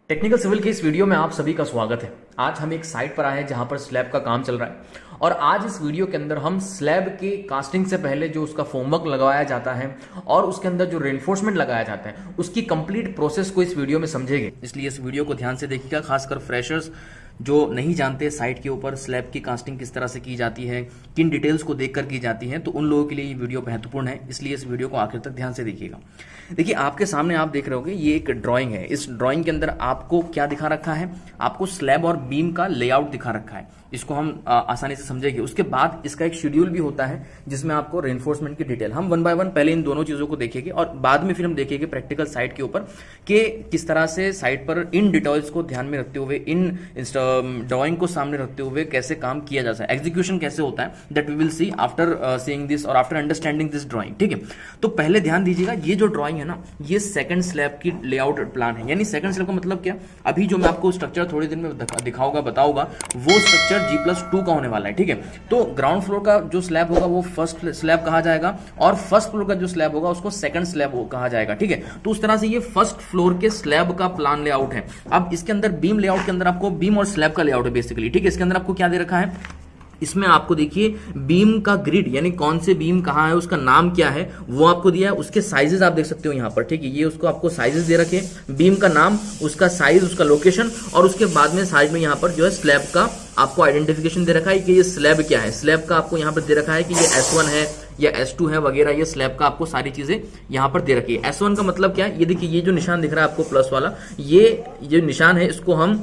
Technical civil के इस video में आप सभी का स्वागत है। आज हम एक साइट पर आए हैं जहां पर स्लैब का काम चल रहा है और आज इस वीडियो के अंदर हम स्लैब के कास्टिंग से पहले जो उसका फोमवर्क लगाया जाता है और उसके अंदर जो रेनफोर्समेंट लगाया जाता है उसकी कंप्लीट प्रोसेस को इस वीडियो में समझेंगे। इसलिए इस वीडियो को ध्यान से देखिएगा, खासकर फ्रेशर्स जो नहीं जानते साइट के ऊपर स्लैब की कास्टिंग किस तरह से की जाती है, किन डिटेल्स को देखकर की जाती है, तो उन लोगों के लिए ये वीडियो महत्वपूर्ण है। इसलिए इस वीडियो को आखिर तक ध्यान से देखिएगा। देखिए, आपके सामने आप देख रहे होंगे ये एक ड्राइंग है। इस ड्राइंग के अंदर आपको क्या दिखा रखा है? आपको स्लैब और बीम का लेआउट दिखा रखा है। इसको हम आसानी से समझेंगे। उसके बाद इसका एक शेड्यूल भी होता है जिसमें आपको रेनफोर्समेंट की डिटेल, हम वन बाय वन पहले इन दोनों चीजों को देखेंगे और बाद में फिर हम देखेंगे प्रैक्टिकल साइट के ऊपर कि किस तरह से साइट पर इन डिटेल्स को ध्यान में रखते हुए, इन ड्राइंग को सामने रखते हुए कैसे काम किया जाता है, एग्जीक्यूशन कैसे होता है, that we will see after seeing this और आफ्टर अंडरस्टैंडिंग दिस ड्राइंग। ठीक है, तो पहले ध्यान दीजिएगा, ये जो ड्राइंग है ना, ये सेकंड स्लैब की लेआउट प्लान है। यानी सेकंड स्लैब का मतलब क्या? अभी जो मैं आपको स्ट्रक्चर थोड़ी देर में दिखाऊंगा, बताऊंगा, वो स्ट्रक्चर G+2 का होने वाला है। ठीक है, तो ग्राउंड फ्लोर का जो स्लैब होगा वो फर्स्ट स्लैब कहा जाएगा और फर्स्ट फ्लोर का जो स्लैब होगा उसको सेकंड स्लैब कहा जाएगा। ठीक है, तो उस तरह से ये फर्स्ट फ्लोर के स्लैब का प्लान लेआउट है। अब इसके अंदर बीम लेआउट के अंदर आपको बीम और स्लैब का लेआउट है बेसिकली। ठीक है, इसके अंदर आपको क्या दे रखा है? इसमें आपको देखिए बीम का ग्रिड, यानी कौन से बीम कहां है, उसका नाम क्या है, वो आपको दिया है। उसके साइजेस आप देख सकते हो यहां पर। ठीक है, ये उसको आपको साइजेस दे रखे, बीम का नाम, उसका साइज, उसका लोकेशन और उसके बाद में साइड में यहां पर जो है स्लैब का आपको आइडेंटिफिकेशन दे रखा है कि ये स्लैब क्या है। स्लैब का आपको यहां पर दे रखा है कि ये S1 है या S2 है वगैरह, ये स्लैब का आपको सारी चीजें यहां पर दे रखी है। S1 का मतलब क्या है? ये देखिए, ये जो निशान दिख रहा है आपको प्लस वाला, ये जो निशान है इसको हम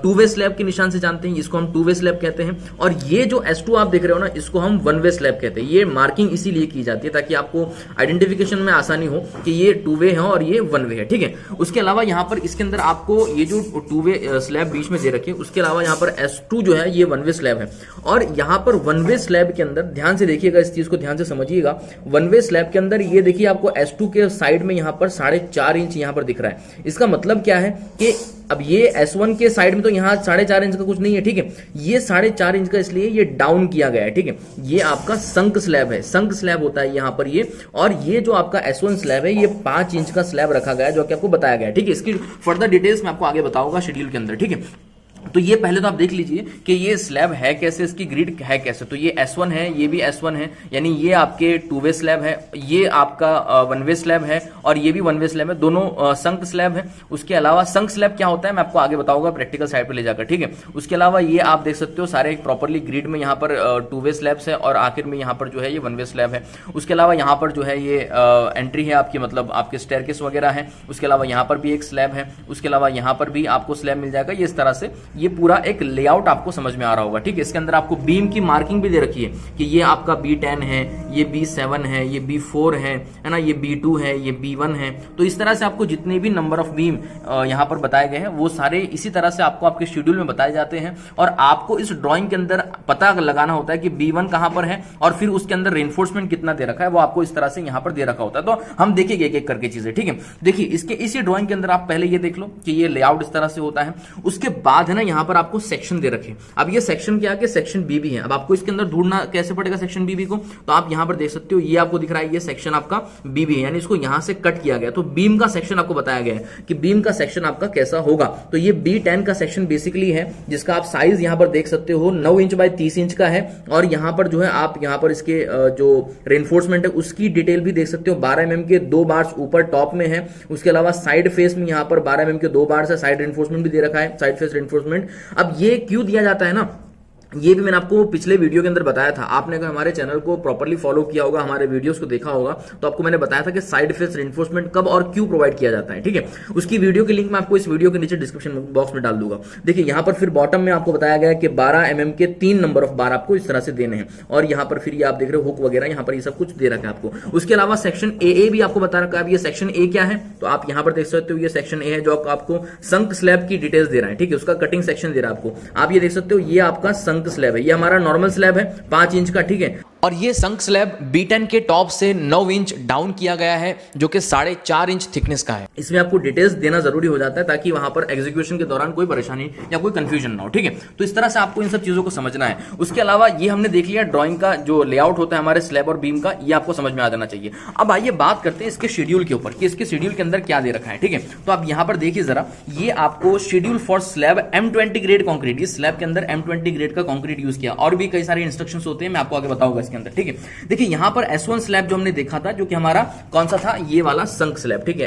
टू वे स्लैब के निशान से जानते हैं, इसको हम टू वे स्लैब कहते हैं। और ये जो S2 आप देख रहे हो ना, इसको हम वन वे स्लैब कहते हैं। ये मार्किंग इसीलिए की जाती है ताकि आपको आइडेंटिफिकेशन में आसानी हो कि ये टू वे है और ये वन वे है। ठीक है, उसके अलावा यहां पर इसके अंदर आपको ये जो टू वे स्लैब बीच में दे रखे, उसके अलावा यहां पर S2 जो है ये वन वे स्लैब है। और यहां पर वन वे स्लैब के अंदर ध्यान से देखिएगा, इस चीज को ध्यान से समझिएगा। वन वे स्लैब के अंदर ये देखिए आपको S2 के साइड में यहां पर 4.5 इंच यहां पर दिख रहा है। इसका मतलब क्या है कि अब ये S1 के साइड में तो यहां 4.5 इंच का कुछ नहीं है। ठीक है, ये 4.5 इंच का इसलिए ये डाउन किया गया है। ठीक है, ये आपका संक स्लैब है, संक स्लैब होता है यहां पर ये। और ये जो आपका S1 स्लैब है, ये 5 इंच का स्लैब रखा गया है जो कि आपको बताया गया है। ठीक है, इसकी फर्दर डिटेल्स मैं आपको आगे बताऊंगा शेड्यूल के अंदर। ठीक है, तो ये पहले तो आप देख लीजिए कि ये स्लैब है कैसे, इसकी ग्रिड है कैसे। तो ये S1 है, ये भी S1 है, यानी ये आपके टू वे स्लैब है, ये आपका वन वे स्लैब है और ये भी वन वे स्लैब है, दोनों संक स्लैब है। उसके अलावा संक स्लैब क्या होता है मैं आपको आगे बताऊंगा प्रैक्टिकल साइड पे ले जाकर। ठीक है, उसके अलावा ये आप देख सकते हो सारे प्रॉपरली ग्रिड में यहाँ पर टू वे स्लैब्स है और आखिर में यहाँ पर जो है ये वन वे स्लैब है। उसके अलावा यहाँ पर जो है ये एंट्री है आपकी, मतलब आपके स्टेयरकेस वगैरह है। उसके अलावा यहाँ पर भी एक स्लैब है, उसके अलावा यहाँ पर भी आपको स्लैब मिल जाएगा। ये इस तरह से ये पूरा एक लेआउट आपको समझ में आ रहा होगा। ठीक है, इसके अंदर आपको बीम की मार्किंग भी दे रखी है कि ये आपका B10 है, ये B7 है, ये B4 है ना, ये B2 है, ये B1 है। तो इस तरह से आपको जितने भी नंबर ऑफ बीम यहां पर बताए गए हैं वो सारे इसी तरह से आपको आपके शेड्यूल में बताए जाते हैं। और आपको इस ड्राइंग के अंदर पता लगाना होता है कि B1 कहां पर है और फिर उसके अंदर रेनफोर्समेंट कितना दे रखा है, वो आपको इस तरह से यहां पर दे रखा होता है। तो हम देखेंगे एक एक करके चीजें। ठीक है, देखिए इसके इसी ड्राइंग के अंदर आप पहले ये देख लो कि ये लेआउट इस तरह से होता है। उसके बाद है ना, यहां पर आपको सेक्शन दे रखे। अब ये सेक्शन क्या है कि सेक्शन बी भी है। अब आपको इसके अंदर ढूंढना कैसे पड़ेगा सेक्शन बी को? तो आप यहां पर देख सकते हो, ये आपको दिख रहा है, ये सेक्शन आपका बी भी है, यानी इसको यहां से कट किया गया। तो बीम का सेक्शन आपको बताया गया है कि बीम का सेक्शन आपका कैसा होगा। तो ये B10 का सेक्शन बेसिकली है, जिसका आप साइज यहां पर देख सकते हो 9 इंच बाय 30 इंच का है। और यहां पर जो है आप यहां पर इसके जो रेनफोर्समेंट है उसकी डिटेल भी देख सकते हो। 12 mm के 2 बार्स ऊपर टॉप में है। उसके अलावा साइड फेस में यहां पर 12 mm के 2 बार्स है, साइड रेनफोर्समेंट भी दे रखा है, साइड फेस रेनफोर्समेंट। अब ये क्यों दिया जाता है ना, ये भी मैंने आपको पिछले वीडियो के अंदर बताया था। आपने अगर हमारे चैनल को प्रॉपर्ली फॉलो किया होगा, हमारे वीडियोस को देखा होगा, तो आपको मैंने बताया था कि साइड फेस रेनफोर्समेंट कब और क्यों प्रोवाइड किया जाता है। ठीक है, उसकी वीडियो की लिंक मैं आपको इस वीडियो के नीचे डिस्क्रिप्शन बॉक्स में डाल दूंगा। देखिए यहां पर फिर बॉटम में आपको बताया गया है कि 12 mm के 3 नंबर ऑफ बार आपको इस तरह से देने हैं। और यहां पर फिर ये आप देख रहे हो हुक वगैरह, यहां पर ये सब कुछ दे रखा है आपको। उसके अलावा सेक्शन ए भी आपको बता रखा है। ये सेक्शन ए क्या है तो आप यहां पर देख सकते हो, ये सेक्शन ए है जो आपको संक स्लैब की डिटेल्स दे रहा है। ठीक है, उसका कटिंग सेक्शन दे रहा है आपको। आप ये देख सकते हो, ये आपका संक स्लैब है, ये हमारा नॉर्मल स्लैब है 5 इंच का। ठीक है, और ये संक स्लैब B10 के टॉप से 9 इंच डाउन किया गया है, जो कि 4.5 इंच थिकनेस का है। इसमें आपको डिटेल्स देना जरूरी हो जाता है ताकि वहां पर एग्जीक्यूशन के दौरान कोई परेशानी या कोई कंफ्यूजन ना हो, ठीक है। तो इस तरह से आपको इन सब चीजों को समझना है। उसके अलावा ये हमने देख लिया ड्राइंग का जो लेआउट होता है हमारे स्लैब और बीम का, ये आपको समझ में आ जाना चाहिए। अब आइए बात करते हैं इसके शेड्यूल के ऊपर कि इसके शेड्यूल के अंदर क्या दे रखा है, ठीक है। तो आप यहां पर देखिए जरा, ये आपको schedule for slab M20 grade concrete, इस स्लैब के अंदर M20 ग्रेड का कॉन्क्रीट यूज किया, और भी कई सारे इंस्ट्रक्शंस होते हैं, मैं आपको आगे बताऊंगा इसके अंदर, ठीक है। देखिए यहां पर S1 स्लैब जो हमने देखा था, जो कि हमारा कौन सा था, ये वाला संक स्लैब, ठीक है।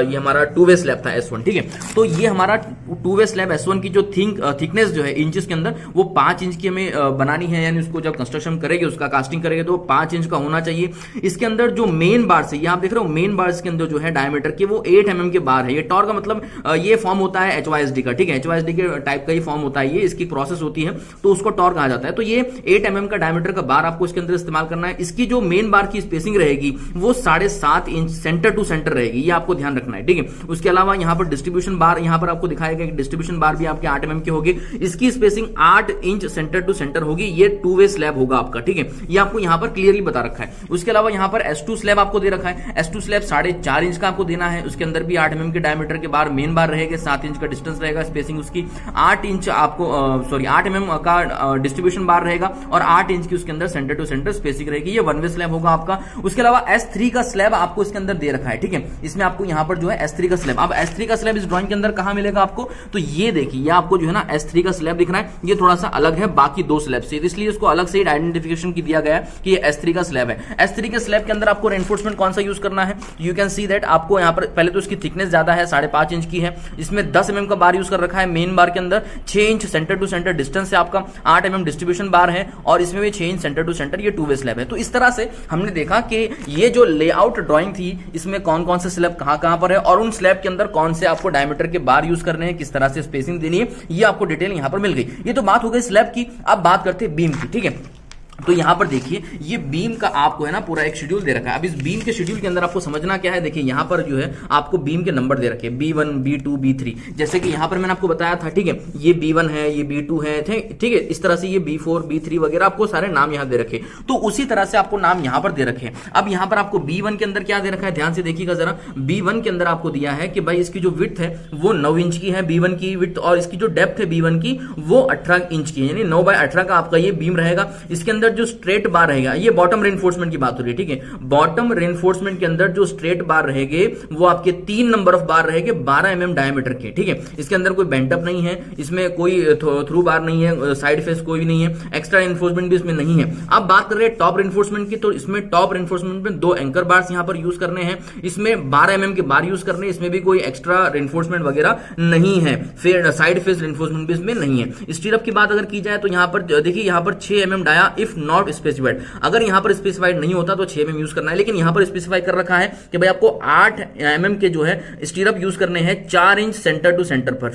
ये हमारा 2 वे स्लैब था S1, ठीक है। तो ये हमारा 2 वे स्लैब S1 की जो थिकनेस जो है इंचेस के अंदर, वो 5 इंच की हमें बनानी है, यानी उसको जब कंस्ट्रक्शन करेंगे, उसका कास्टिंग करेंगे तो 5 इंच का होना चाहिए। इसके अंदर जो मेन बार्स है, ये आप देख रहे हो मेन बार्स के अंदर जो है डायमीटर के वो 8 mm के बार है। ये टॉर का मतलब ये फॉर्म होता है HYSD का, ठीक है। HYSD के टाइप का ही फॉर्म होता है, ये इसकी प्रोसेस होती है, तो उसको टॉर कहा जाता है। तो ये 8 mm का डायमीटर का बार आपको इसके अंदर इस्तेमाल करना है। इसकी जो मेन बार की स्पेसिंग रहेगी वो 7.5 इंच सेंटर टू सेंटर रहेगी, ये आपको ध्यान रखना है, ठीक है। उसके अलावा यहाँ पर डिस्ट्रीब्यूशन बार, यहाँ पर आपको दिखाया गया कि डिस्ट्रीब्यूशन बार भी आपके 8 mm के होगी, इसकी spacing 8 inch centre to centre होगी। ये 2 वे स्लैब होगा आपका, ठीक है। ये आपको यहाँ पर क्लियरली बता रखा है। उसके अलावा यहाँ पर S2 स्लैब आपको दे रखा है। S2 स्लैब 4.5 इंच का आपको देना है। उसके अंदर भी 8 mm के डायमीटर के बार मेन बार रहेगा, 7 इंच का डिस्टेंस रहेगा, स्पेसिंग उसकी 8 इंच आपको 8 mm का डिस्ट्रीब्यूशन बार रहेगा, और 8 इंच की उसके अंदर सेंटर टू सेंटर स्पेसिंग रहेगी। ये 1 वे स्लैब होगा आपका। उसके अलावा S3 का स्लैब आपको इसके अंदर दे रखा है, ठीक है। इसमें आपको यहाँ पर जो है S3 का स्लैब, अब S3 का स्लैब इस ड्राइंग के अंदर कहां मिलेगा आपको, तो ये देखिए, ये आपको जो है ना S3 का स्लैब दिख रहा है, ये थोड़ा सा अलग है बाकी 2 स्लैब से, इसलिए इसको अलग से आइडेंटिफिकेशन की दिया गया है कि ये S3 का स्लैब है। S3 के स्लैब के अंदर आपको रेनफोर्समेंट कौन सा यूज करना है, यू कैन सी दैट आपको यहाँ पर पहले तो इसकी थिकनेस ज्यादा है, 5.5 इंच की है। इसमें 10 mm का बार यूज कर रखा है मेन बार के अंदर, 6 inch centre to centre distance है आपका, 8 mm डिस्ट्रीब्यूशन बार है, और इसमें भी 6 इंच सेंटर टू सेंटर, ये 2 वे स्लैब है। तो इस तरह से हमने देखा कि ये जो लेआउट ड्राइंग थी, इसमें कौन कौन से स्लैब कहां पर है, और उन स्लैब के अंदर कौन से आपको डायमीटर के बार यूज करने हैं, किस तरह से स्पेसिंग देनी है, ये आपको डिटेल यहां पर मिल गई। ये तो बात हो गई स्लैब की। अब बात करते हैं बीम की, ठीक है। तो यहां पर देखिए, ये बीम का आपको है ना पूरा एक शेड्यूल दे रखा है। अब इस बीम के शेड्यूल के अंदर आपको समझना क्या है, देखिए यहां पर जो है आपको बीम के नंबर दे रखे हैं, B1 B2 B3, जैसे कि यहां पर मैंने आपको बताया था, ठीक है। ये B1 है, ये B2 है, ठीक है। इस तरह से ये B4 B3 वगैरह आपको सारे नाम यहां दे रखे, तो उसी तरह से आपको नाम यहां पर दे रखे हैं। अब यहां पर आपको B1 के अंदर क्या दे रखा है, ध्यान से देखिएगा जरा। B1 के अंदर आपको दिया है कि भाई इसकी जो विड्थ है वो 9 इंच की है, B1 की विड्थ, और इसकी जो डेप्थ है B1 की वो 18 इंच की है, यानी 9/18 का आपका ये बीम रहेगा। इसके अंदर जो स्ट्रेट बार रहेगा, ये बॉटम रेनफोर्समेंट की बात हो रही है, ठीक है। बॉटम रेनफोर्समेंट के अंदर जो स्ट्रेट बार रहेंगे वो आपके 3 नंबर ऑफ बार रहेंगे 12 mm डायमीटर के, ठीक है। इसके अंदर कोई बेंट अप नहीं है, इसमें कोई थ्रू बार नहीं है, साइड फेस कोई भी नहीं है, एक्स्ट्रा रेनफोर्समेंट भी इसमें नहीं है। अब बात कर रहे हैं टॉप रेनफोर्समेंट की, तो इसमें टॉप रेनफोर्समेंट में 2 एंकर बार्स यहां पर यूज करने हैं, इसमें 12 mm के बार यूज करने, इसमें भी कोई एक्स्ट्रा रेनफोर्समेंट वगैरह नहीं है, फिर साइड फेस रेनफोर्समेंट भी इसमें नहीं है। स्टीरअप की बात अगर की जाए तो यहां पर देखिए, यहां पर 6 mm dia if not specified, अगर यहां पर स्पेसिफाइड नहीं होता तो 6 mm यूज करना है, लेकिन यहां पर स्पेसिफाई कर रखा है कि भाई आपको 8 mm के जो है स्टीरअप यूज करने हैं 4 इंच सेंटर टू सेंटर पर,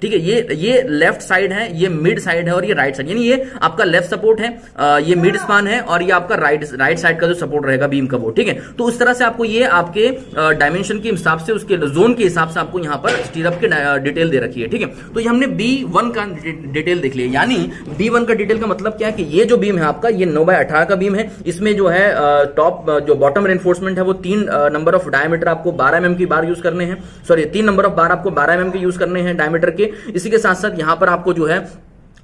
ठीक है। ये लेफ्ट साइड है, ये मिड साइड है, और ये राइट साइड, यानी ये आपका लेफ्ट सपोर्ट है, ये मिड स्पान है, और ये आपका राइट साइड का जो सपोर्ट रहेगा बीम का वो, ठीक है। तो उस तरह से आपको ये आपके डायमेंशन के हिसाब से, उसके जोन के हिसाब से आपको यहां पर स्टीरअप के डिटेल दे रखी है, ठीक है। तो ये हमने B1 का डिटेल देख लिया, यानी B1 का डिटेल का मतलब क्या है कि ये जो बीम है आपका, ये 9/18 का बीम है। इसमें जो है टॉप जो बॉटम रेनफोर्समेंट है वो 3 नंबर ऑफ डायमीटर आपको 12 mm की बार यूज करने हैं, 3 नंबर ऑफ बार आपको 12 mm के यूज करने हैं डायमीटर के। इसी के साथ साथ यहां पर आपको जो है,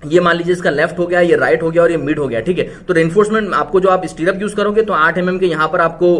ये मान लीजिए इसका लेफ्ट हो गया, ये राइट हो गया, और ये मिड हो गया, ठीक है। तो रेनफोर्समेंट आपको जो आप स्टीरअप यूज करोगे तो 8 mm के यहां पर आपको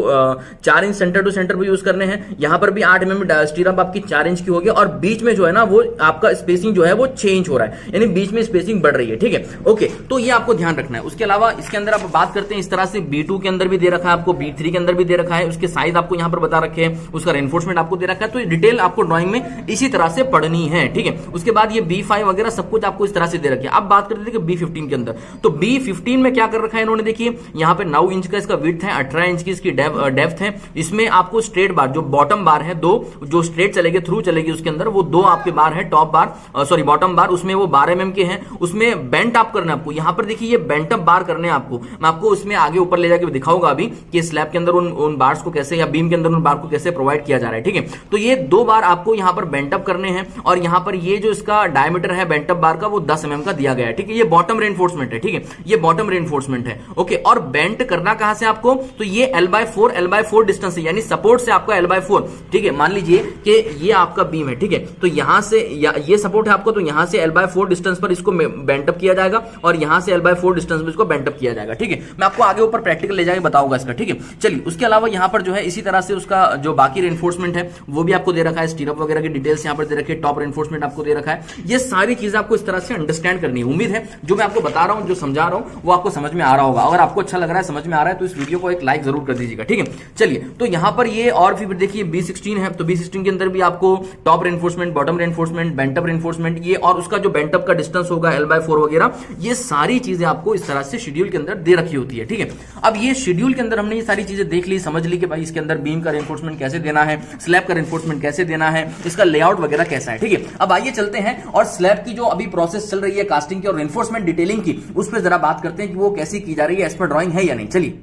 4 इंच सेंटर टू सेंटर भी यूज करने हैं, यहां पर भी 8 mm स्टीरअप आपकी 4 इंच की होगी, और बीच में जो है ना वो आपका स्पेसिंग जो है वो 6 इंच हो रहा है, यानी बीच में स्पेसिंग बढ़ रही है, ठीक है। ओके, तो ये आपको ध्यान रखना है। उसके अलावा इसके अंदर आप बात करते हैं, इस तरह से B2 के अंदर भी दे रखा है आपको, B3 के अंदर भी दे रखा है, उसके साइज आपको यहां पर बता रखे हैं, उसका रेनफोर्समेंट आपको दे रखा है। तो डिटेल आपको ड्राइंग में इसी तरह से पढ़नी है, ठीक है। उसके बाद ये B5 वगैरह सब कुछ आपको इस तरह से दे रखे हैं। अब बात करते हैं B15 के अंदर, तो B15 में क्या कर रखा है इन्होंने, देखिए यहां पे 9 इंच का इसका विड्थ है, 18 इंच की इसकी डेप्थ है। इसमें आपको स्ट्रेट बार, जो बॉटम बार है 2, जो स्ट्रेट चलेगी थ्रू चलेगी उसके अंदर, वो 2 आपके बार है, टॉप बार बॉटम बार, उसमें वो 12 mm के हैं। उसमें बेंट अप करना है आपको, यहां पर देखिए ये बेंट अप बार करने हैं आपको, मैं आपको उसमें आगे ऊपर ले जाके दिखाऊंगा अभी कि स्लैब के अंदर उन बार्स को कैसे, या बीम के अंदर उन बार को कैसे प्रोवाइड किया जा रहा है, ठीक है। तो ये 2 बार आपको यहां पर बेंट अप करने हैं, और यहां पर ये जो इसका डायमीटर है बेंट अप बार का वो 10 mm का दिया गया है, ठीक है। ये बॉटम रेनफोर्समेंट है, ठीक है, ये बॉटम रेनफोर्समेंट है, ओके। और बेंट करना कहां से आपको, तो ये L/4 डिस्टेंस है, यानी सपोर्ट से आपका L/4, ठीक है। मान लीजिए कि ये आपका बीम है, ठीक है, तो यहां से ये सपोर्ट है आपको, तो यहां से L/4 डिस्टेंस पर इसको बेंट अप किया जाएगा और यहां से L/4 डिस्टेंस पर इसको बेंट अप किया जाएगा, ठीक है। मैं आपको आगे ऊपर प्रैक्टिकल ले जाके बताऊंगा इसका, ठीक है। चलिए, उसके अलावा यहां पर जो है इसी तरह से उसका जो बाकी रेनफोर्समेंट है वो भी आपको दे रखा है, स्टीरअप वगैरह की डिटेल्स यहां पर दे रखी है, टॉप रेनफोर्समेंट आपको दे रखा है। ये सारी चीजें आपको इस तरह से अंडरस्टैंड करनी है। उम्मीद है जो मैं आपको बता रहा हूं, जो समझा रहा हूं, वो आपको समझ में आ रहा होगा। अगर आपको अच्छा लग रहा है, समझ में आ रहा है, तो इस वीडियो को एक लाइक जरूर कर दीजिएगा, ठीक है। चलिए, तो यहां पर ये और फिर देखिए B16 है, तो B16 के अंदर भी आपको top reinforcement, bottom reinforcement, bent up reinforcement, ये और उसका जो बेंटअप का डिस्टेंस होगा L/4 वगैरह, ये सारी चीजें आपको इस तरह से शेड्यूल के अंदर दे रखी होती है, ठीक है। अब ये शेड्यूल के अंदर हमने ये सारी चीजें देख ली, समझ ली कि भाई इसके अंदर बीम का रेनफोर्समेंट कैसे देना है, स्लैब का रेनफोर्समेंट कैसे देना है, इसका लेआउट वगैरह कैसा है, ठीक है। अब आइए चलते हैं और स्लैब की जो अभी प्रोसेस चल रही है कास्टिंग की और रेनफोर्समेंट डिटेलिंग की, उस पर जरा बात करते हैं कि वो कैसी की जा रही है, एज पर ड्राइंग है या नहीं। चलिए,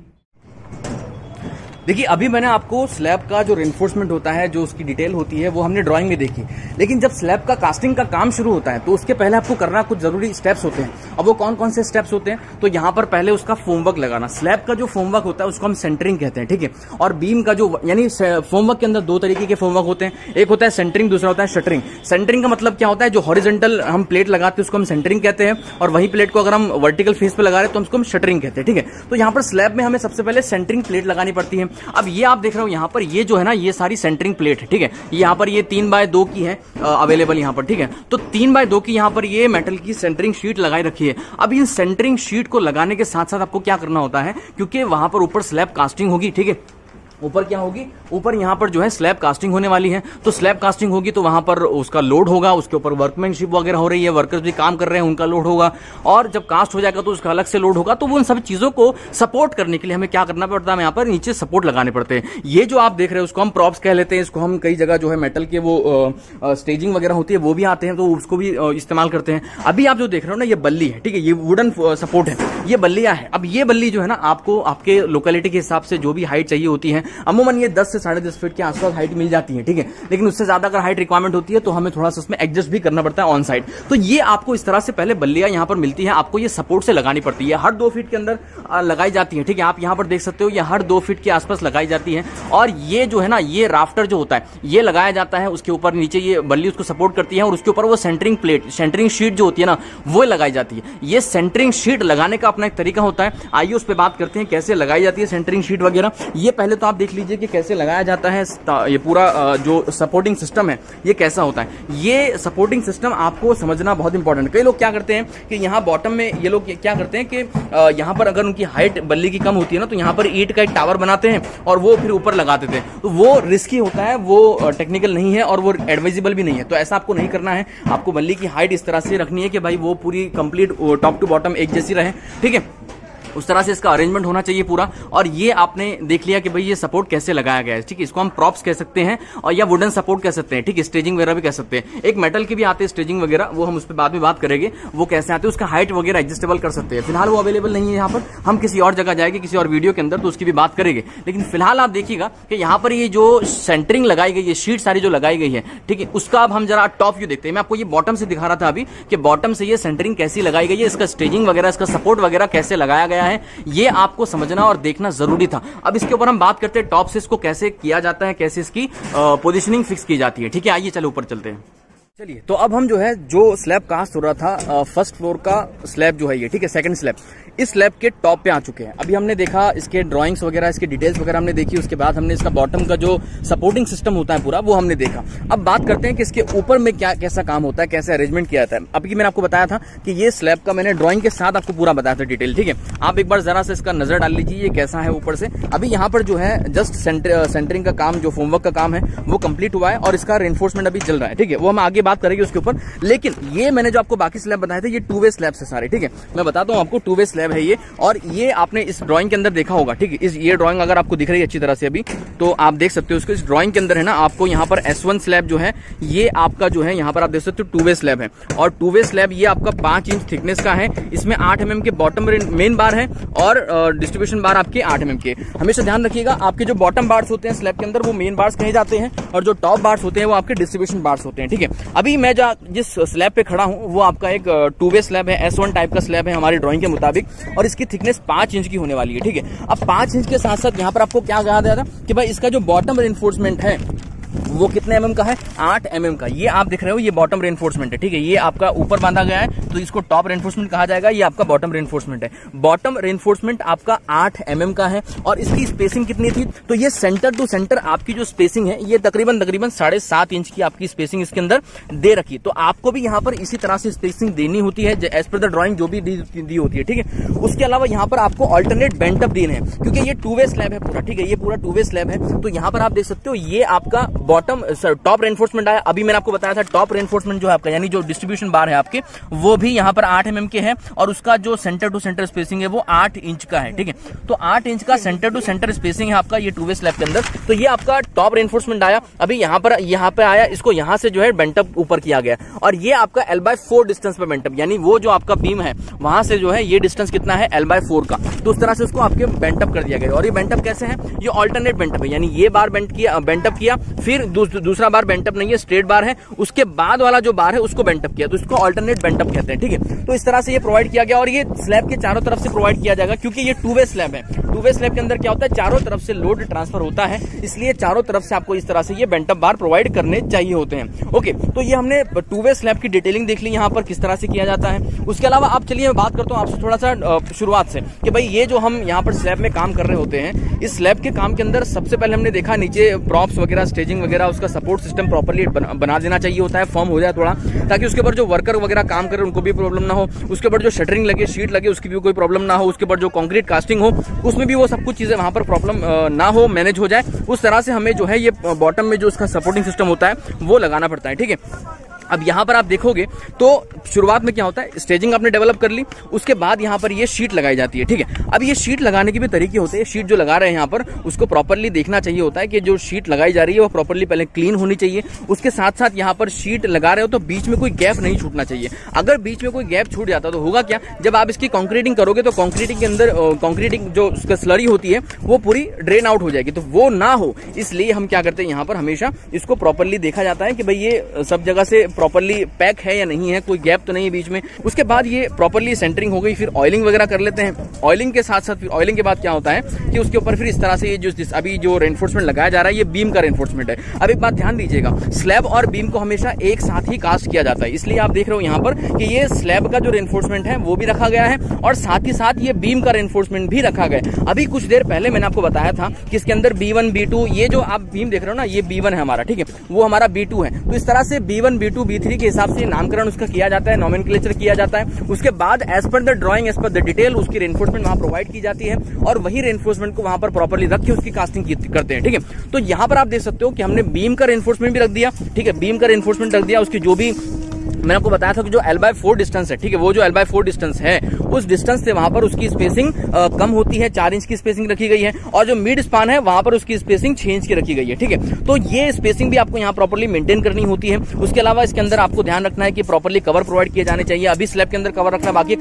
देखिए, अभी मैंने आपको स्लैब का जो रेनफोर्समेंट होता है, जो उसकी डिटेल होती है, वो हमने ड्राइंग में देखी। लेकिन जब स्लैब का कास्टिंग का काम शुरू होता है तो उसके पहले आपको करना कुछ जरूरी स्टेप्स होते हैं। अब वो कौन कौन से स्टेप्स होते हैं, तो यहां पर पहले उसका फोमवर्क लगाना। स्लैब का जो फोमवर्क होता है उसको हम सेंटरिंग कहते हैं, ठीक है। और बीम का जो, यानी फोमवर्क के अंदर दो तरीके के फोमवर्क होते हैं, एक होता है सेंटरिंग, दूसरा होता है शटरिंग। सेंटरिंग का मतलब क्या होता है, जो हॉरिजॉन्टल हम प्लेट लगाते हैं उसको हम सेंटरिंग कहते हैं, और वही प्लेट को अगर हम वर्टिकल फेस पे लगा रहे हैं तो उसको हम शटरिंग कहते हैं, ठीक है। तो यहां पर स्लैब में हमें सबसे पहले सेंटरिंग प्लेट लगानी पड़ती है। अब ये आप यहां पर ये जो है ना, ये सारी सेंटरिंग प्लेट है, ठीक है। यहां पर ये 3x2 की है अवेलेबल यहां पर, ठीक है। तो 3x2 की यहां पर ये मेटल की सेंटरिंग शीट लगाई रखी है। अब इन सेंटरिंग शीट को लगाने के साथ साथ आपको क्या करना होता है, क्योंकि वहां पर ऊपर स्लैब कास्टिंग होगी, ठीक है। ऊपर क्या होगी, ऊपर यहां पर जो है स्लैब कास्टिंग होने वाली है। तो स्लैब कास्टिंग होगी तो वहां पर उसका लोड होगा, उसके ऊपर वर्कमैनशिप वगैरह हो रही है, वर्कर्स भी काम कर रहे हैं, उनका लोड होगा, और जब कास्ट हो जाएगा तो उसका अलग से लोड होगा। तो वो उन सब चीजों को सपोर्ट करने के लिए हमें क्या करना पड़ता है, यहाँ पर नीचे सपोर्ट लगाने पड़ते हैं। ये जो आप देख रहे हैं उसको हम प्रॉप्स कह लेते हैं, इसको हम कई जगह जो है मेटल के वो स्टेजिंग वगैरह होती है वो भी आते हैं, तो उसको भी इस्तेमाल करते हैं। अभी आप जो देख रहे हो ना, ये बल्ली है, ठीक है, ये वुडन सपोर्ट है, ये बल्लियां है। अब ये बल्ली जो है ना, आपको आपके लोकेलिटी के हिसाब से जो भी हाइट चाहिए होती है, अमूमन ये 10 से 10.5 फीट के आसपास हाइट मिल जाती है, ठीक है। लेकिन उससे ज्यादा अगर हाइट रिक्वायरमेंट होती है तो हमें थोड़ा सा उसमें एडजस्ट भी करना पड़ता है ऑन साइड। तो ये आपको इस तरह से पहले बल्लियां यहां पर मिलती है, आपको ये सपोर्ट से लगानी पड़ती है, हर 2 फीट के अंदर लगाई जाती है, ठीक है। आप यहां पर देख सकते हो, ये हर 2 फीट के आसपास लगाई जाती है। और ये जो है ना, ये राफ्टर जो होता है ये लगाया जाता है, उसके ऊपर नीचे ये बल्ली उसको सपोर्ट करती है, और उसके ऊपर वो सेंटरिंग प्लेट, सेंटरिंग शीट जो होती है ना, वो लगाई जाती है। ये सेंटरिंग शीट लगाने का अपना एक तरीका होता है, आइए उस पर बात करते हैं कैसे लगाई जाती है सेंटरिंग शीट वगैरह। ये पहले तो आप देख लीजिए कि कैसे लगाया जाता है, ये पूरा जो सपोर्टिंग सिस्टम है ये कैसा होता है। ये सपोर्टिंग सिस्टम आपको समझना बहुत इंपॉर्टेंट है। कई लोग क्या करते हैं कि यहाँ बॉटम में ये लोग क्या करते हैं कि यहाँ पर अगर उनकी हाइट बल्ली की कम होती है ना, तो यहाँ पर ईंट का एक टावर बनाते हैं और वो फिर ऊपर लगा देते हैं। तो वो रिस्की होता है, वो टेक्निकल नहीं है और वो एडवाइजेबल भी नहीं है। तो ऐसा आपको नहीं करना है, आपको बल्ली की हाइट इस तरह से रखनी है कि भाई वो पूरी कंप्लीट टॉप टू बॉटम एक जैसी रहे, ठीक है। उस तरह से इसका अरेंजमेंट होना चाहिए पूरा। और ये आपने देख लिया कि भाई ये सपोर्ट कैसे लगाया गया है, ठीक है। इसको हम प्रॉप्स कह सकते हैं और या वुडन सपोर्ट कह सकते हैं, ठीक है। स्टेजिंग वगैरह भी कह सकते हैं। एक मेटल के भी आते हैं स्टेजिंग वगैरह, वो हम उस पर बाद में बात करेंगे, वो कैसे आते हैं, उसका हाइट वगैरह एडजस्टेबल कर सकते हैं। फिलहाल वो अवेलेबल नहीं है यहाँ पर, हम किसी और जगह जाएंगे किसी और वीडियो के अंदर तो उसकी भी बात करेंगे। लेकिन फिलहाल आप देखिएगा कि यहाँ पर ये जो सेंटरिंग लगाई गई है, शीट सारी जो लगाई गई है, ठीक है, उसका अब हम जरा टॉप व्यू देखते हैं। मैं आपको ये बॉटम से दिखा रहा था अभी कि बॉटम से ये सेंटरिंग कैसी लगाई गई है, इसका स्टेजिंग वगैरह, इसका सपोर्ट वगैरह कैसे लगाया गया है, ये आपको समझना और देखना जरूरी था। अब इसके ऊपर हम बात करते हैं टॉप से इसको कैसे किया जाता है, कैसे इसकी पोजीशनिंग फिक्स की जाती है, ठीक है। आइए चलो ऊपर चलते हैं। चलिए, तो अब हम जो है जो स्लैब कास्ट हो रहा था, फर्स्ट फ्लोर का स्लैब जो है ये, ठीक है, सेकंड स्लैब, इस स्लैब के टॉप पे आ चुके हैं। अभी हमने देखा इसके ड्राइंग्स वगैरह, इसके डिटेल्स वगैरह हमने देखी, उसके बाद हमने इसका बॉटम का जो सपोर्टिंग सिस्टम होता है पूरा वो हमने देखा। अब बात करते हैं कि इसके ऊपर में क्या कैसा काम होता है, कैसे अरेंजमेंट किया जाता है। अभी मैंने आपको बताया था कि ये स्लैब का मैंने ड्राइंग के साथ आपको पूरा बताया था डिटेल, ठीक है। आप एक बार जरा से इसका नजर डाल लीजिए ये कैसा है ऊपर से। अभी यहाँ पर जो है जस्ट सेंटरिंग का काम, जो फोमवर्क का काम है वो कंप्लीट हुआ है और इसका रेनफोर्समेंट अभी चल रहा है, ठीक है। वो हम आगे बात करेंगे उसके ऊपर। लेकिन ये मैंने जो आपको बाकी स्लैब बताए थे ये 2 वे स्लैब है सारे, ठीक है। मैं बताता हूँ आपको 2 वे स्लैब है ये, और ये आपने इस ड्राइंग के अंदर देखा होगा, ठीक है। ये ड्राइंग अगर आपको दिख रही है अच्छी तरह से अभी, तो आप देख सकते हो उसको। इस ड्राइंग के अंदर है ना, आपको यहाँ पर S1 स्लैब जो है ये आपका जो है यहाँ पर आप देख सकते हो 2 वे स्लैब है। और 2 वे स्लैब ये आपका 5 इंच थिकनेस का है। इसमें 8 mm के बॉटम मेन बार है और डिस्ट्रीब्यूशन बार आपके 8 mm के। हमेशा ध्यान रखिएगा, आपके जो बॉटम बार्स होते हैं स्लैब के अंदर वो मेन बार्स कहे जाते हैं और जो टॉप बार्स होते हैं वो आपके डिस्ट्रीब्यूशन बार्स होते हैं, ठीक है। अभी मैं जिस स्लैब पे खड़ा हूँ वो आपका एक 2 वे स्लैब है, S1 टाइप का स्लैब है हमारी ड्राइंग के मुताबिक, और इसकी थिकनेस 5 इंच की होने वाली है। ठीक है, अब 5 इंच के साथ साथ यहाँ पर आपको क्या कहा गया था कि भाई इसका जो बॉटम रेनफोर्समेंट है वो कितने mm का है, 8 mm का। ये आप देख रहे हो, ये बॉटम रेनफोर्समेंट है। ठीक है, ये आपका ऊपर बांधा गया है तो इसको टॉप रेनफोर्समेंट कहा जाएगा, ये आपका बॉटम रेनफोर्समेंट है। बॉटम रेनफोर्समेंट आपका 8 mm का है, और इसकी स्पेसिंग कितनी थी, तो ये सेंटर टू सेंटर आपकी जो स्पेसिंग है ये तकरीबन 7.5 इंच की आपकी स्पेसिंग इसके अंदर दे रखी। तो आपको भी यहाँ पर इसी तरह से स्पेसिंग देनी होती है एज पर द ड्राइंग जो भी दी होती है। ठीक है, उसके अलावा यहाँ पर आपको ऑल्टरनेट बेंटअप देने हैं, क्योंकि ये 2 वे स्लैब है पूरा। ठीक है, ये पूरा 2 वे स्लैब है। तो यहाँ पर आप देख सकते हो ये आपका बॉटम टॉप रेनफोर्समेंट आया। अभी मैंने आपको बताया था टॉप रेनफोर्समेंट जो है आपका, यानी जो डिस्ट्रीब्यूशन बार है आपके, वो भी यहाँ पर 8 mm के है, और उसका जो सेंटर टू सेंटर स्पेसिंग है वो 8 इंच का है। ठीक है, तो 8 इंच का सेंटर टू सेंटर स्पेसिंग है आपका ये 2 वे स्लैब के अंदर। तो ये आपका टॉप रेनफोर्समेंट आया। अभी यहाँ पे आया, इसको यहाँ से जो है बेंटअप ऊपर किया गया, और ये आपका L/4 डिस्टेंस पे बेंटअप, यानी वो जो आपका बीम है वहां से जो है ये डिस्टेंस कितना है, L/4 का। तो उस तरह से उसको आपके बेंटअप कर दिया गया। और ये बेंटअप कैसे है, ये ऑल्टरनेट बेंटअप है, यानी ये बार बेंटअप किया, फिर दूसरा बार बेंटअप नहीं है, स्ट्रेट बार है, उसके बाद वाला जो बार है उसको बेंटअप किया, तो इसको ऑल्टरनेट बेंटअप कहते हैं। ठीक है, तो इस तरह से ये प्रोवाइड किया गया, और ये स्लैब के चारों तरफ से प्रोवाइड किया जाएगा, क्योंकि ये 2 वे स्लैब है। 2 वे स्लैब के अंदर क्या होता है, चारों तरफ से लोड ट्रांसफर होता है, इसलिए चारों तरफ से आपको इस तरह से ये बेंटअप बार प्रोवाइड करने चाहिए होते हैं। ओके, तो ये हमने 2 वे स्लैब की डिटेलिंग देख ली यहाँ पर किस तरह से किया जाता है। उसके अलावा आप चलिए मैं बात करता हूँ आपसे थोड़ा सा शुरुआत से, कि भाई ये जो हम यहाँ पर स्लैब में काम कर रहे होते हैं, इस स्लैब के काम के अंदर सबसे पहले हमने देखा नीचे प्रॉप्स वगैरह, स्टेजिंग वगैरह, उसका सपोर्ट सिस्टम प्रॉपर्ली बना देना चाहिए होता है, फॉर्म हो जाए थोड़ा, ताकि उसके ऊपर जो वर्कर वगैरह काम करे उनको भी प्रॉब्लम ना हो। उसके ऊपर जो शटरिंग लगे, शीट लगे, उसकी भी कोई प्रॉब्लम ना हो। उसके ऊपर जो कंक्रीट कास्टिंग हो, उसमें भी वो सब कुछ चीजें वहां पर प्रॉब्लम ना हो, मैनेज हो जाए। उस तरह से हमें जो है ये बॉटम में जो उसका सपोर्टिंग सिस्टम होता है वो लगाना पड़ता है। ठीक है, अब यहाँ पर आप देखोगे तो शुरुआत में क्या होता है, स्टेजिंग आपने डेवलप कर ली, उसके बाद यहाँ पर ये शीट लगाई जाती है। ठीक है, अब ये शीट लगाने के भी तरीके होते हैं। शीट जो लगा रहे हैं यहाँ पर, उसको प्रॉपर्ली देखना चाहिए होता है कि जो शीट लगाई जा रही है वो प्रॉपर्ली पहले क्लीन होनी चाहिए। उसके साथ साथ यहाँ पर शीट लगा रहे हो तो बीच में कोई गैप नहीं छूटना चाहिए। अगर बीच में कोई गैप छूट जाता तो होगा क्या, जब आप इसकी कॉन्क्रीटिंग करोगे तो कॉन्क्रीटिंग के अंदर कॉन्क्रीटिंग जो उसका स्लरी होती है वो पूरी ड्रेन आउट हो जाएगी, तो वो ना हो, इसलिए हम क्या करते हैं यहाँ पर हमेशा इसको प्रॉपर्ली देखा जाता है कि भाई ये सब जगह से प्रॉपर्ली पैक है या नहीं है, कोई गैप तो नहीं है बीच में। उसके बाद ये प्रॉपर्ली सेंटरिंग हो गई, फिर ऑयलिंग वगैरह कर लेते हैं। ऑयलिंग के साथ साथ फिर ऑयलिंग के बाद क्या होता है कि उसके ऊपर फिर इस तरह से ये जो अभी जो रेनफोर्समेंट लगाया जा रहा है ये बीम का रेनफोर्समेंट है। अब एक बात ध्यान दीजिएगा, स्लैब और बीम को हमेशा एक साथ ही कास्ट किया जाता है, इसलिए आप देख रहे हो यहाँ पर कि ये स्लैब का जो रेनफोर्समेंट है वो भी रखा गया है, और साथ ही साथ ये बीम का रेनफोर्समेंट भी रखा गया है। अभी कुछ देर पहले मैंने आपको बताया था कि इसके अंदर B1 B2, ये जो आप बीम देख रहे हो ना, ये B1 है हमारा, ठीक है, वो हमारा B2 है। तो इस तरह से B1 B2 B3 के हिसाब से नामकरण उसका किया जाता है, नॉमेनक्लेचर किया जाता है। उसके बाद as per the drawing, as per the detail उसकी रेनफोर्समेंट वहां प्रोवाइड की जाती है, और वही रेनफोर्समेंट को वहां पर प्रॉपर्ली रख के उसकी कास्टिंग करते हैं। ठीक है, तो यहां पर आप देख सकते हो कि हमने बीम का रेनफोर्समेंट भी रख दिया। ठीक है, बीम का रेनफोर्समेंट रख दिया, उसकी जो भी मैंने आपको बताया था कि जो L/4 डिस्टेंस है, ठीक है, वो जो L/4 डिस्टेंस है उस डिस्टेंस से वहां पर उसकी स्पेसिंग कम होती है, 4 इंच की स्पेसिंग रखी गई है, और जो मिड स्पान है वहां पर उसकी स्पेसिंग 6 इंच की रखी गई है। ठीक है, तो ये स्पेसिंग भी आपको यहाँ प्रॉपर्ली मेंटेन करनी होती है। उसके अलावा इसके अंदर आपको ध्यान रखना है कि प्रॉपर्ली कवर प्रोवाइड किए जाने चाहिए। अभी स्लैब के अंदर कवर रखना बाकी है,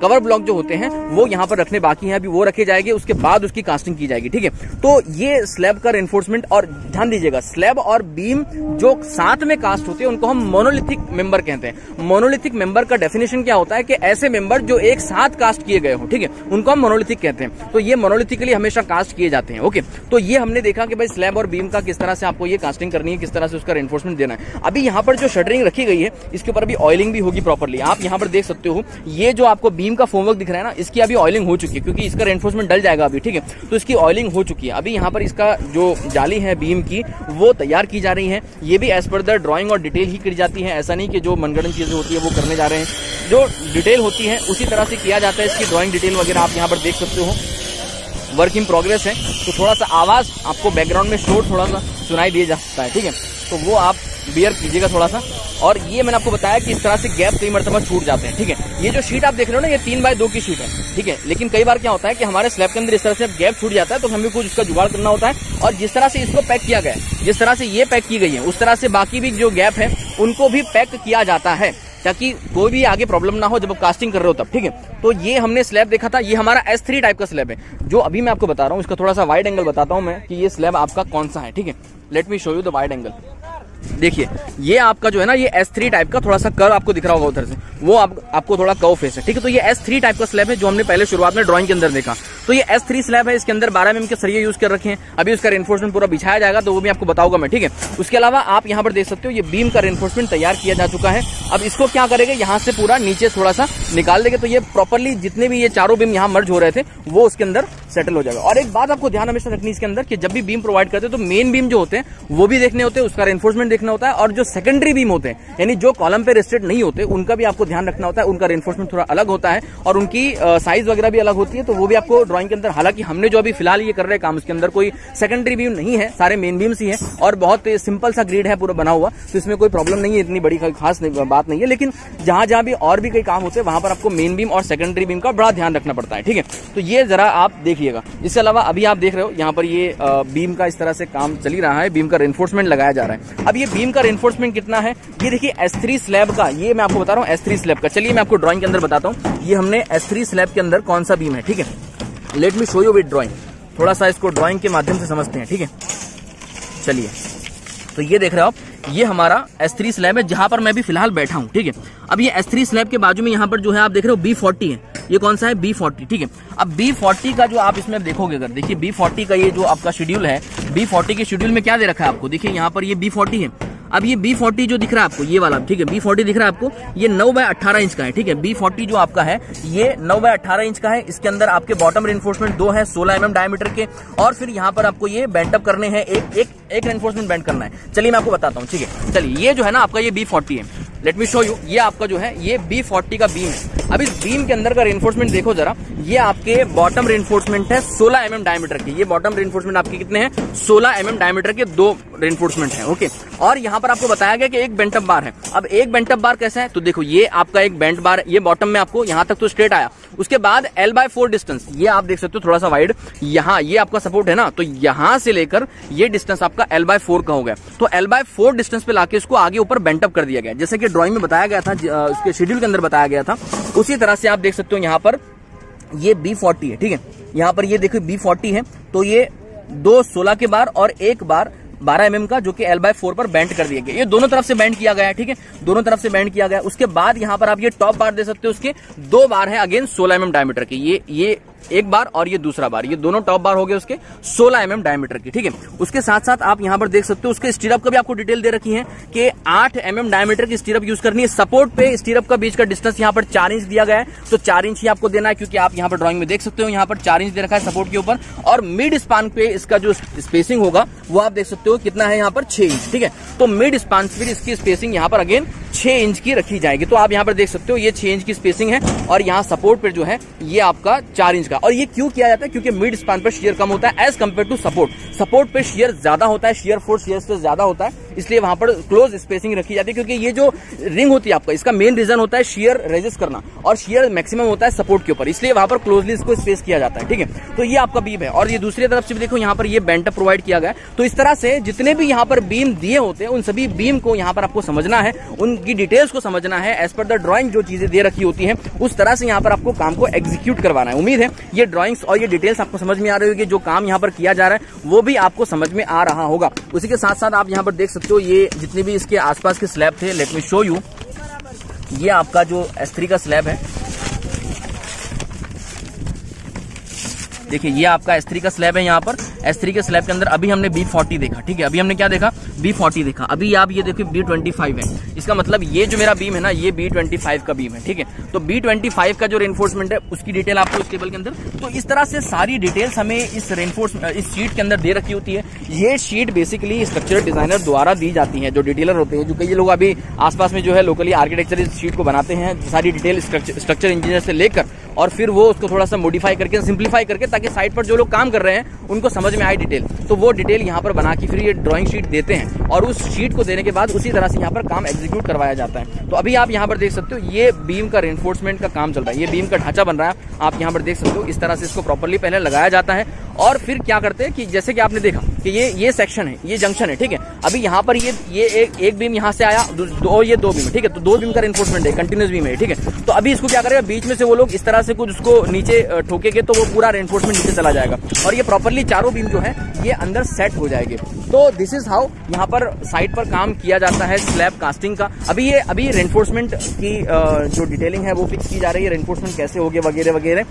कवर ब्लॉक जो होते हैं वो यहाँ पर रखने बाकी है, अभी वो रखे जाएंगे, उसके बाद उसकी कास्टिंग की जाएगी। ठीक है, तो ये स्लैब का रेनफोर्समेंट, और ध्यान दीजिएगा स्लैब और बीम जो साथ में कास्ट होते हैं उनको हम मोनोलिथिक मेंबर कहते हैं। मोनोलिथिक मेंबर का डेफिनेशन क्या होता है कि ऐसे मेंबर जो एक साथ कास्ट किए गए हो, ठीक है, उनको हम मोनोलिथिक कहते हैं। तो ये मोनोलिथिकली हमेशा कास्ट किए जाते हैं। ओके, तो ये हमने देखा कि भाई स्लैब और बीम का किस तरह से आपको ये कास्टिंग करनी है, किस तरह से उसका रेनफोर्समेंट देना है। अभी यहाँ पर जो शटरिंग रखी गई है इसके ऊपर अभी ऑयलिंग भी होगी प्रॉपर्ली। आप यहाँ पर देख सकते हो ये जो आपको बीम का फॉर्मवर्क दिख रहा है ना, इसकी अभी ऑयलिंग हो चुकी है, क्योंकि इसका रेनफोर्समेंट डल जाएगा अभी। ठीक है, तो इसकी ऑयलिंग हो चुकी है। अभी यहाँ पर इसका जो जाली है बीम की वो तैयार की जा रही है। ये भी एज पर द ड्राइंग और डिटेल ही की जाती है, ऐसा नहीं कि जो मनगढ़ंत चीजें होती है वो करने जा रहे हैं। जो डिटेल होती है उसी तरह से किया जाता है। इसकी ड्राइंग डिटेल वगैरह आप यहाँ पर देख सकते हो, वर्क इन प्रोग्रेस है। तो थोड़ा सा आवाज आपको बैकग्राउंड में शोर थोड़ा सा सुनाई दिया जा सकता है, ठीक है, तो वो आप बियर कीजिएगा थोड़ा सा। और ये मैंने आपको बताया कि इस तरह से गैप कई मरतबा छूट जाते हैं। ठीक है, ये जो शीट आप देख रहे हो ना, ये 3x2 की शीट है। ठीक है, लेकिन कई बार क्या होता है कि हमारे स्लैब के अंदर इस तरह से गैप छूट जाता है, तो हमें कुछ उसका जुगाड़ करना होता है। और जिस तरह से इसको पैक किया गया है, जिस तरह से ये पैक की गई है, उस तरह से बाकी भी जो गैप है उनको भी पैक किया जाता है, ताकि कोई भी आगे प्रॉब्लम ना हो जब आप कास्टिंग कर रहे हो तब। ठीक है, तो ये हमने स्लैब देखा था, ये हमारा S3 टाइप का स्लैब है। जो अभी मैं आपको बता रहा हूँ, इसका थोड़ा सा वाइड एंगल बताता हूँ मैं कि ये स्लैब आपका कौन सा है। ठीक है, let me show you the wide angle. देखिए ये आपका जो है ना ये S3 टाइप का थोड़ा सा कर्व आपको दिख रहा होगा उधर से, वो आपको थोड़ा कर्व फेस है, ठीक है। तो ये S3 टाइप का स्लैब है जो हमने पहले शुरुआत में ड्राइंग के अंदर देखा। तो ये S3 स्लैब है, इसके अंदर 12 mm के सरिये यूज कर रखे हैं। अभी उसका रेनफोर्समेंट पूरा बिछाया जाएगा तो वो भी आपको बताऊंगा मैं, ठीक है। उसके अलावा आप यहाँ पर देख सकते हो ये बीम का रेनफोर्समेंट तैयार किया जा चुका है। अब इसको क्या करेंगे, यहाँ से पूरा नीचे थोड़ा सा निकाल देंगे तो ये प्रॉपरली जितने भी ये चारों बीम यहाँ मर्ज हो रहे थे वो उसके अंदर सेटल हो जाएगा। और एक बात आपको ध्यान हमेशा रखनी इसके अंदर कि जब भी बीम प्रोवाइड करते हैं तो मेन बीम जो होते हैं वो भी देखने होते हैं, उसका रेनफोर्समेंट देखना होता है, और जो सेकेंडरी बीम होते हैं यानी जो कॉलम पे रेस्टेड नहीं होते उनका भी आपको ध्यान रखना होता है। उनका रेनफोर्समेंट थोड़ा अलग होता है और उनकी साइज वगैरह भी अलग होती है, तो वो भी आपको ड्राइंग के अंदर, हालांकि हमने जो अभी फिलहाल ये कर रहे हैं काम उसके अंदर कोई सेकेंडरी बीम नहीं है, सारे मेन बीम्स ही है और बहुत सिंपल सा ग्रिड है पूरा बना हुआ, तो इसमें कोई प्रॉब्लम नहीं है, इतनी बड़ी खास बात नहीं है। लेकिन जहां जहां भी और भी कई काम होते हैं वहां पर आपको मेन बीम और सेकेंडरी बीम का बड़ा ध्यान रखना पड़ता है, ठीक है। तो ये जरा आप देखिएगा। इसके अलावा अभी आप देख रहे हो यहाँ पर ये बीम का इस तरह से काम चल ही रहा है, बीम का रेनफोर्समेंट लगाया जा रहा है। अब ये बीम का रेनफोर्समेंट कितना है, ये देखिए S3 स्लैब का, ये मैं आपको बता रहा हूँ S3 स्लैब का। चलिए मैं आपको ड्राइंग के अंदर बताता हूँ ये हमने S3 स्लैब के अंदर कौन सा बीम है, ठीक है। Let me show you with drawing, थोड़ा सा इसको ड्राइंग के माध्यम से समझते हैं, ठीक है। चलिए तो ये देख रहे हो आप, ये हमारा S3 स्लैब है जहां पर मैं भी फिलहाल बैठा हूं, ठीक है। अब ये S3 स्लैब के बाजू में यहाँ पर जो है आप देख रहे हो B40 है, ये कौन सा है B40, ठीक है। अब B40 का जो आप इसमें देखोगे, अगर देखिए B40 का ये जो आपका शेड्यूल है, B40 के शेड्यूल में क्या दे रखा है आपको, देखिए यहाँ पर ये B40 है। अब ये B40 जो दिख रहा है आपको, ये वाला, ठीक है, B40 दिख रहा है आपको, ये 9/18 इंच का है, ठीक है। B40 जो आपका है ये 9/18 इंच का है। इसके अंदर आपके बॉटम रेनफोर्समेंट 2 है 16 mm डायमीटर के, और फिर यहाँ पर आपको ये बेंट अप करने हैं, एक रेनफोर्समेंट बेंट करना है। चलिए मैं आपको बताता हूँ, ठीक है। चलिए ये जो है ना आपका ये B40 है, लेट मी शो यू, ये आपका जो है ये B40 का बीम है। अब इस बीम के अंदर का रेनफोर्समेंट देखो जरा, ये आपके बॉटम रेनफोर्समेंट है 16 mm डायमीटर के, ये बॉटम रेनफोर्समेंट आपके कितने हैं 16 mm डायमीटर के 2 रेनफोर्समेंट है, ओके। और यहाँ पर आपको बताया गया कि एक बेंट अप बार है। अब एक बेंट अप बार कैसा है, तो देखो ये आपका एक बेंट बार, ये बॉटम में आपको यहाँ तक तो स्ट्रेट आया, उसके बाद L/4 डिस्टेंस, ये आप देख सकते हो थोड़ा सा वाइड, यहाँ ये आपका सपोर्ट है ना, तो यहाँ से लेकर ये डिस्टेंस आपका L/4 का हो गया। तो L/4 डिस्टेंस पे लाके इसको आगे ऊपर बेंट अप कर दिया गया, जैसे कि ड्राइंग में बताया गया था, उसके शेड्यूल के अंदर बताया गया था, उसी तरह से आप देख सकते हो यहाँ पर ये B40 है, ठीक है। यहाँ पर ये देखो B40 है, तो ये 2 16 के बार और एक बार 12 mm का जो कि L/4 पर बेंड कर दिया गया, ये दोनों तरफ से बेंड किया गया है, ठीक है, दोनों तरफ से बेंड किया गया। उसके बाद यहाँ पर आप ये टॉप बार दे सकते हो, उसके 2 बार है अगेन 16 mm डायमीटर के, ये एक बार और ये दूसरा बार, ये दोनों टॉप बार हो गए उसके 16 mm डायमीटर की, ठीक है। उसके साथ साथ आप यहाँ पर देख सकते हो उसके स्टीरअप का भी आपको डिटेल दे रखी है कि 8 mm डायमीटर की स्टीरअप यूज करनी है। सपोर्ट पे स्टीरअप का बीच का डिस्टेंस यहाँ पर 4 इंच दिया गया है, तो 4 इंच ही आपको देना है, क्योंकि आप यहाँ पर ड्राइंग में देख सकते हो यहाँ पर 4 इंच दे रखा है सपोर्ट के ऊपर। और मिड स्पान पे इसका जो स्पेसिंग होगा वो आप देख सकते हो कितना है यहाँ पर 6 इंच, ठीक है। तो मिड स्पान पे इसकी स्पेसिंग यहाँ पर अगेन 6 इंच की रखी जाएगी। तो आप यहाँ पर देख सकते हो ये 6 इंच की स्पेसिंग है, और यहाँ सपोर्ट पे जो है ये आपका 4 इंच का। और ये क्यों किया जाता है, क्योंकि मिड स्पान पर शियर कम होता है as compare to support. Support पे शियर ज्यादा होता है, शियर फोर्स शियर से ज्यादा होता है, इसलिए वहां पर क्लोज स्पेसिंग रखी जाती है। क्योंकि ये जो रिंग होती है आपका, इसका मेन रीजन होता है शियर रेजिस्ट करना, और शियर मैक्सिमम होता है सपोर्ट के ऊपर, इसलिए वहां पर क्लोजली इसको स्पेस किया जाता है, ठीक है। तो ये आपका बीम है, और ये दूसरी तरफ से भी देखो यहाँ पर ये बेंट अप प्रोवाइड किया गया है। तो इस तरह से जितने भी यहाँ पर बीम दिए होते हैं उन सभी बीम को यहाँ पर आपको समझना है, उनकी डिटेल्स को समझना है, एज पर द ड्राइंग जो चीजें दे रखी होती है उस तरह से यहाँ पर आपको काम को एग्जीक्यूट करवाना है। उम्मीद है ये ड्राइंग्स और ये डिटेल्स आपको समझ में आ रही होगी, जो काम यहाँ पर किया जा रहा है वो भी आपको समझ में आ रहा होगा। उसी के साथ साथ आप यहाँ पर देख सकते हो ये जितने भी इसके आसपास के स्लैब थे, लेट मी शो यू, ये आपका जो S3 का स्लैब है, देखिए ये आपका S3 का स्लैब है। यहाँ पर S3 के स्लैब के अंदर अभी हमने B40 देखा, ठीक है, अभी हमने क्या देखा B40 देखा। अभी आप ये देखिए B25 है, इसका मतलब ये जो मेरा बीम है ना ये B25 का बीम है, ठीक है। तो B25 का जो रेनफोर्समेंट है उसकी डिटेल आपको इस टेबल के अंदर, तो इस तरह से सारी डिटेल्स हमें इस रेनफोर्समेंट इस शीट के अंदर दे रखी होती है। ये शीट बेसिकली स्ट्रक्चरल डिजाइनर द्वारा दी जाती है, जो डिटेलर होते हैं, जो कई लोग अभी आसपास में जो है लोकली आर्किटेक्चर इस शीट को बनाते हैं, सारी डिटेल स्ट्रक्चर इंजीनियर से लेकर, और फिर वो उसको थोड़ा सा मॉडिफाई करके सिंप्लीफाई करके, ताकि साइट पर जो लोग काम कर रहे हैं उनको समझ में आए डिटेल, तो वो डिटेल यहाँ पर बना के फिर ये ड्राइंग शीट देते हैं, और उस शीट को देने के बाद उसी तरह से यहाँ पर काम एग्जीक्यूट करवाया जाता है। तो अभी आप यहाँ पर देख सकते हो ये बीम का रेनफोर्समेंट का काम चल रहा है, ये बीम का ढांचा बन रहा है, आप यहाँ पर देख सकते हो। इस तरह से इसको प्रॉपर्ली पहले लगाया जाता है, और फिर क्या करते हैं कि जैसे कि आपने देखा कि ये सेक्शन है, ये जंक्शन है, ठीक है। अभी यहाँ पर ये एक बीम यहाँ से आया, ये दो बीम है, ठीक है। तो 2 बीम का रेनफोर्समेंट है, कंटिन्यूस बीम है, ठीक है। तो अभी इसको क्या करेगा, बीच में से वो लोग इस तरह से कुछ उसको नीचे ठोकेंगे तो वो पूरा रेनफोर्समेंट नीचे चला जाएगा और ये प्रॉपरली चारों बीम जो है ये अंदर सेट हो जाएंगे। तो दिस इज हाउ यहाँ पर साइट पर काम किया जाता है स्लैब कास्टिंग का। अभी रेनफोर्समेंट की जो डिटेलिंग है वो फिक्स की जा रही है, रेनफोर्समेंट कैसे होगी वगैरह वगैरह।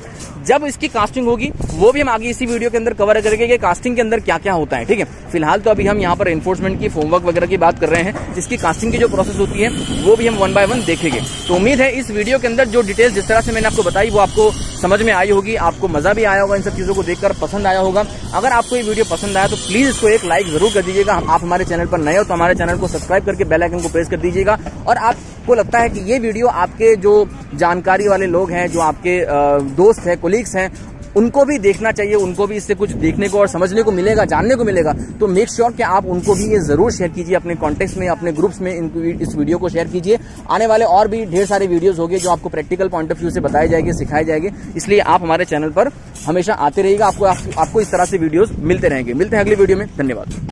जब इसकी कास्टिंग होगी वो भी हम आगे इसी वीडियो के अंदर कवर करेंगे कि कास्टिंग के अंदर क्या क्या होता है, ठीक है। फिलहाल तो अभी हम यहाँ पर रेनफोर्समेंट की फोमवर्क वगैरह की बात कर रहे हैं, जिसकी कास्टिंग की जो प्रोसेस होती है वो भी हम 1 बाय 1 देखेंगे। तो उम्मीद है इस वीडियो के अंदर जो डिटेल्स जिस तरह से मैंने आपको बताई वो आपको समझ में आई होगी, आपको मजा भी आया होगा, इन सब चीजों को देखकर पसंद आया होगा। अगर आपको ये वीडियो पसंद आया तो प्लीज इसको एक लाइक जरूर कर दीजिएगा। आप हमारे चैनल पर नए हो तो हमारे चैनल को सब्सक्राइब करके बेल आइकन को प्रेस कर दीजिएगा। और आपको लगता है कि ये वीडियो आपके जो जानकारी वाले लोग हैं, जो आपके दोस्त हैं, कोलीग्स हैं, उनको भी देखना चाहिए, उनको भी इससे कुछ देखने को और समझने को मिलेगा, जानने को मिलेगा, तो मेक श्योर कि आप उनको भी ये जरूर शेयर कीजिए अपने कॉन्टेक्ट में, अपने ग्रुप्स में इस वीडियो को शेयर कीजिए। आने वाले और भी ढेर सारे वीडियोस होंगे जो आपको प्रैक्टिकल पॉइंट ऑफ व्यू से बताए जाएंगे, सिखाए जाएंगे। इसलिए आप हमारे चैनल पर हमेशा आते रहिएगा, आपको इस तरह से वीडियोस मिलते रहेंगे। मिलते हैं अगली वीडियो में, धन्यवाद।